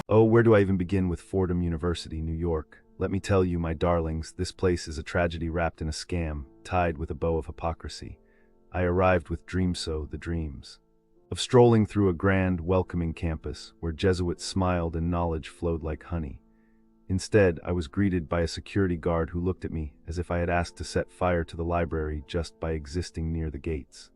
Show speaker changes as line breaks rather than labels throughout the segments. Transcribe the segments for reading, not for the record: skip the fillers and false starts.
Oh, where do I even begin with Fordham University, New York? Let me tell you, my darlings, this place is a tragedy wrapped in a scam, tied with a bow of hypocrisy. I arrived with the dreams of strolling through a grand, welcoming campus where Jesuits smiled and knowledge flowed like honey. Instead, I was greeted by a security guard who looked at me as if I had asked to set fire to the library just by existing near the gates.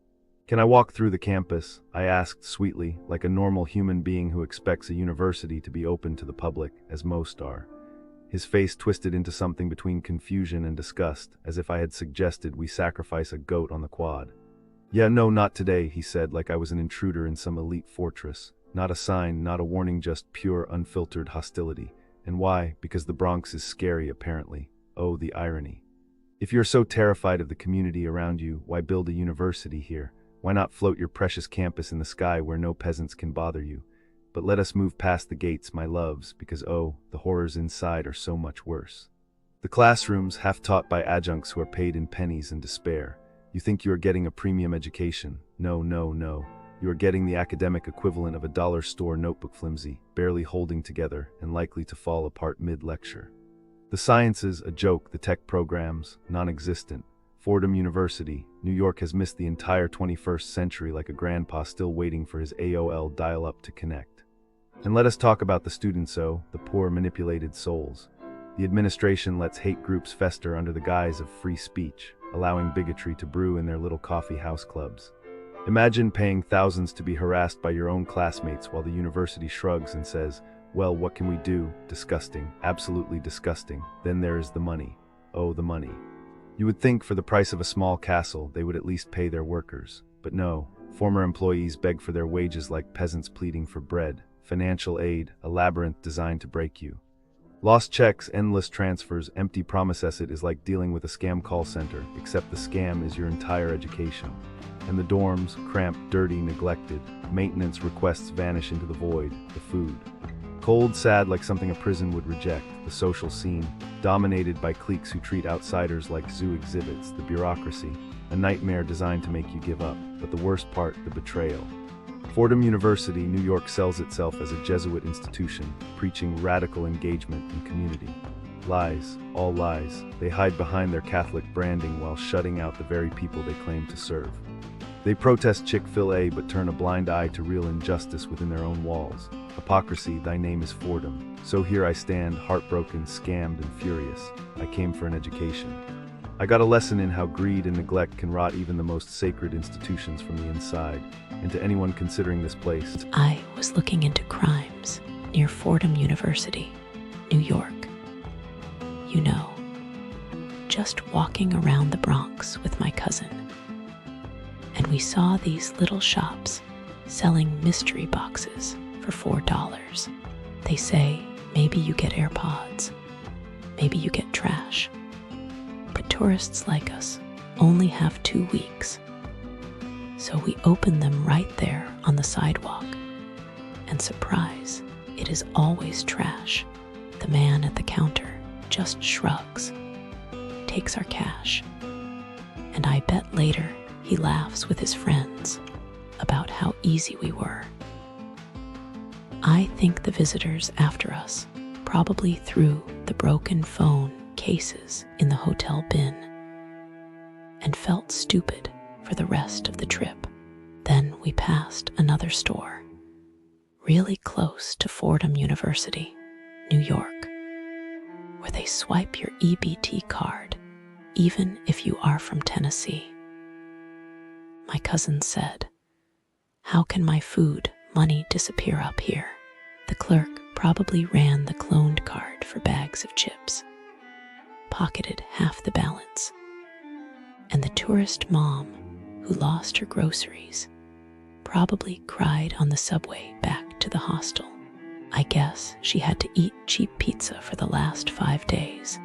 "Can I walk through the campus?" I asked sweetly, like a normal human being who expects a university to be open to the public, as most are. His face twisted into something between confusion and disgust, as if I had suggested we sacrifice a goat on the quad. "Yeah, no, not today," he said, like I was an intruder in some elite fortress. Not a sign, not a warning, just pure, unfiltered hostility. And why? Because the Bronx is scary, apparently. Oh, the irony. If you're so terrified of the community around you, why build a university here? Why not float your precious campus in the sky where no peasants can bother you? But let us move past the gates, my loves, because oh, the horrors inside are so much worse. The classrooms, half taught by adjuncts who are paid in pennies and despair. You think you are getting a premium education. No, no, no. You are getting the academic equivalent of a dollar store notebook, flimsy, barely holding together, and likely to fall apart mid-lecture. The sciences, a joke. The tech programs, non-existent. Fordham University, New York has missed the entire 21st century like a grandpa still waiting for his AOL dial-up to connect. And let us talk about the students, the poor manipulated souls. The administration lets hate groups fester under the guise of free speech, allowing bigotry to brew in their little coffee house clubs. Imagine paying thousands to be harassed by your own classmates while the university shrugs and says, "Well, what can we do?" Disgusting, absolutely disgusting. Then there is the money. Oh, the money. You would think for the price of a small castle, they would at least pay their workers. But no, former employees beg for their wages like peasants pleading for bread. Financial aid, a labyrinth designed to break you. Lost checks, endless transfers, empty promises. It is like dealing with a scam call center, except the scam is your entire education. And the dorms, cramped, dirty, neglected. Maintenance requests vanish into the void. The food. Cold, sad, like something a prison would reject. The social scene, dominated by cliques who treat outsiders like zoo exhibits. The bureaucracy, a nightmare designed to make you give up. But the worst part, the betrayal. Fordham University, New York sells itself as a Jesuit institution, preaching radical engagement in community. Lies, all lies. They hide behind their Catholic branding while shutting out the very people they claim to serve. They protest Chick-fil-A but turn a blind eye to real injustice within their own walls. Hypocrisy, thy name is Fordham. So here I stand, heartbroken, scammed, and furious. I came for an education. I got a lesson in how greed and neglect can rot even the most sacred institutions from the inside. And to anyone considering this place,
I was looking into crimes near Fordham University, New York. You know, just walking around the Bronx with my cousin. And we saw these little shops selling mystery boxes for $4. They say, maybe you get AirPods, maybe you get trash. But tourists like us only have 2 weeks. So we open them right there on the sidewalk. And surprise, it is always trash. The man at the counter just shrugs, takes our cash. And I bet later he laughs with his friends about how easy we were. I think the visitors after us probably threw the broken phone cases in the hotel bin and felt stupid for the rest of the trip. Then we passed another store, really close to Fordham University, New York, where they swipe your EBT card, even if you are from Tennessee. My cousin said, "How can my food money disappear up here?" The clerk probably ran the cloned card for bags of chips, pocketed half the balance. And the tourist mom who lost her groceries probably cried on the subway back to the hostel. I guess she had to eat cheap pizza for the last 5 days.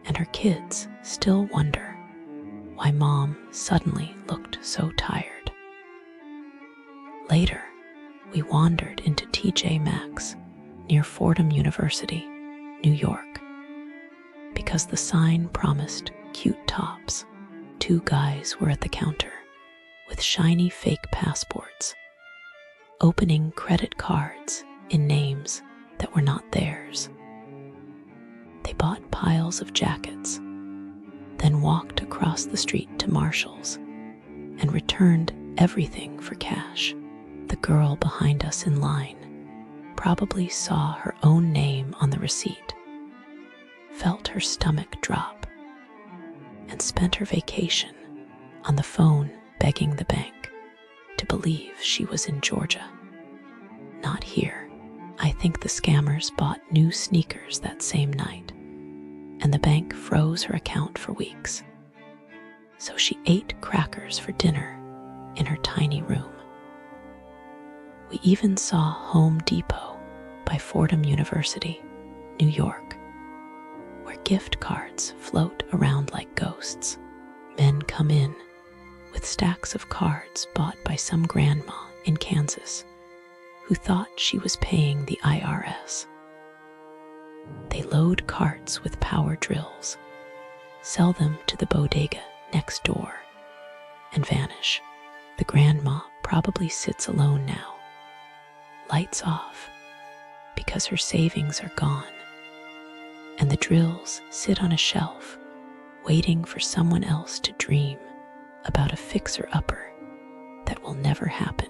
And her kids still wonder why mom suddenly looked so tired. Later, we wandered into TJ Maxx near Fordham University, New York, because the sign promised cute tops. 2 guys were at the counter with shiny fake passports, opening credit cards in names that were not theirs. They bought piles of jackets, then walked across the street to Marshall's and returned everything for cash. The girl behind us in line probably saw her own name on the receipt, felt her stomach drop, and spent her vacation on the phone begging the bank to believe she was in Georgia, not here. I think the scammers bought new sneakers that same night, and the bank froze her account for weeks. So she ate crackers for dinner in her tiny room. We even saw Home Depot by Fordham University, New York, where gift cards float around like ghosts. Men come in with stacks of cards bought by some grandma in Kansas who thought she was paying the IRS. They load carts with power drills, sell them to the bodega next door, and vanish. The grandma probably sits alone now, lights off, because her savings are gone, and the drills sit on a shelf, waiting for someone else to dream about a fixer-upper that will never happen.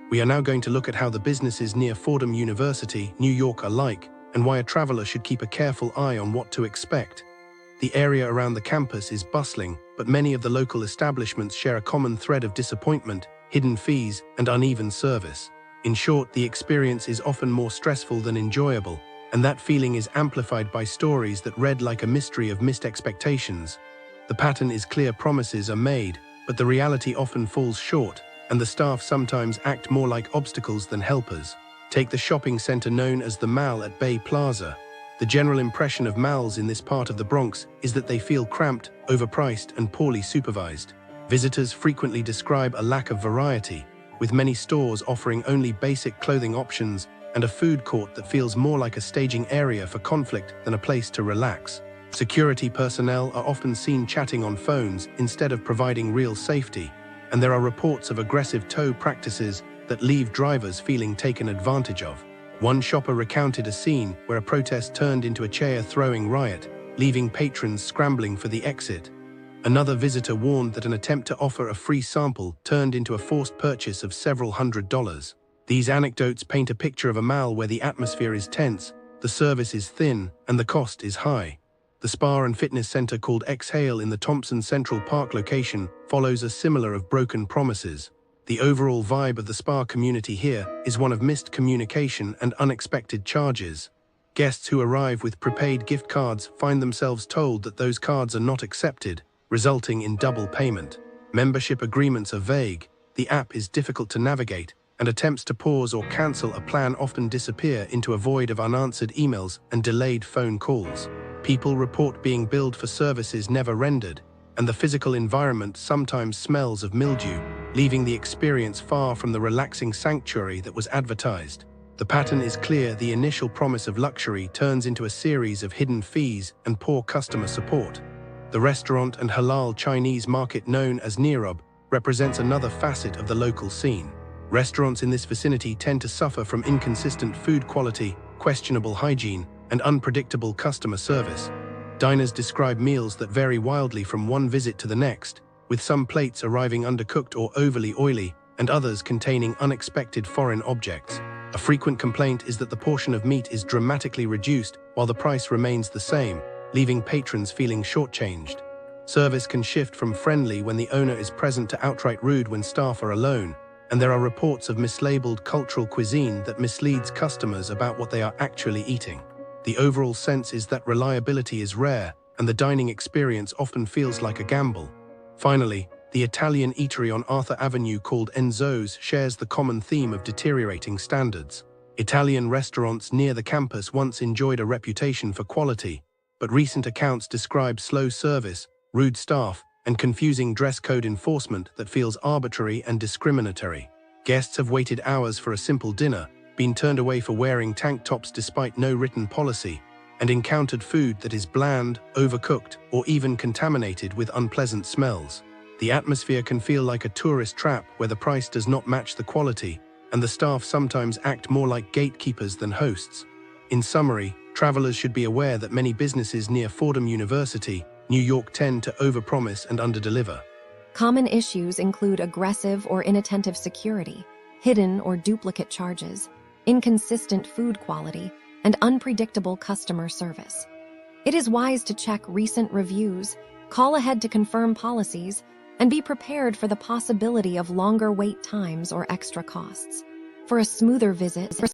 We are now going to look at how the businesses near Fordham University, New York are like, and why a traveler should keep a careful eye on what to expect. The area around the campus is bustling, but many of the local establishments share a common thread of disappointment, hidden fees, and uneven service. In short, the experience is often more stressful than enjoyable, and that feeling is amplified by stories that read like a mystery of missed expectations. The pattern is clear: promises are made, but the reality often falls short, and the staff sometimes act more like obstacles than helpers. Take the shopping center known as the Mall at Bay Plaza. The general impression of malls in this part of the Bronx is that they feel cramped, overpriced, and poorly supervised. Visitors frequently describe a lack of variety, with many stores offering only basic clothing options and a food court that feels more like a staging area for conflict than a place to relax. Security personnel are often seen chatting on phones instead of providing real safety, and there are reports of aggressive tow practices that leave drivers feeling taken advantage of. One shopper recounted a scene where a protest turned into a chair-throwing riot, leaving patrons scrambling for the exit. Another visitor warned that an attempt to offer a free sample turned into a forced purchase of several $100s. These anecdotes paint a picture of a mall where the atmosphere is tense, the service is thin, and the cost is high. The spa and fitness center called Exhale in the Thompson Central Park location follows a similar of broken promises. The overall vibe of the spa community here is one of missed communication and unexpected charges. Guests who arrive with prepaid gift cards find themselves told that those cards are not accepted, resulting in double payment. Membership agreements are vague, the app is difficult to navigate, and attempts to pause or cancel a plan often disappear into a void of unanswered emails and delayed phone calls. People report being billed for services never rendered, and the physical environment sometimes smells of mildew, leaving the experience far from the relaxing sanctuary that was advertised. The pattern is clear: the initial promise of luxury turns into a series of hidden fees and poor customer support. The restaurant and halal Chinese market known as Neerob represents another facet of the local scene. Restaurants in this vicinity tend to suffer from inconsistent food quality, questionable hygiene, and unpredictable customer service. Diners describe meals that vary wildly from one visit to the next, with some plates arriving undercooked or overly oily, and others containing unexpected foreign objects. A frequent complaint is that the portion of meat is dramatically reduced while the price remains the same, leaving patrons feeling shortchanged. Service can shift from friendly when the owner is present to outright rude when staff are alone, and there are reports of mislabeled cultural cuisine that misleads customers about what they are actually eating. The overall sense is that reliability is rare, and the dining experience often feels like a gamble. Finally, the Italian eatery on Arthur Avenue called Enzo's shares the common theme of deteriorating standards. Italian restaurants near the campus once enjoyed a reputation for quality, but recent accounts describe slow service, rude staff, and confusing dress code enforcement that feels arbitrary and discriminatory. Guests have waited hours for a simple dinner, been turned away for wearing tank tops despite no written policy, and encountered food that is bland, overcooked, or even contaminated with unpleasant smells. The atmosphere can feel like a tourist trap where the price does not match the quality, and the staff sometimes act more like gatekeepers than hosts. In summary, travelers should be aware that many businesses near Fordham University, New York tend to overpromise and underdeliver.
Common issues include aggressive or inattentive security, hidden or duplicate charges, inconsistent food quality, and unpredictable customer service. It is wise to check recent reviews, call ahead to confirm policies, and be prepared for the possibility of longer wait times or extra costs. For a smoother visit,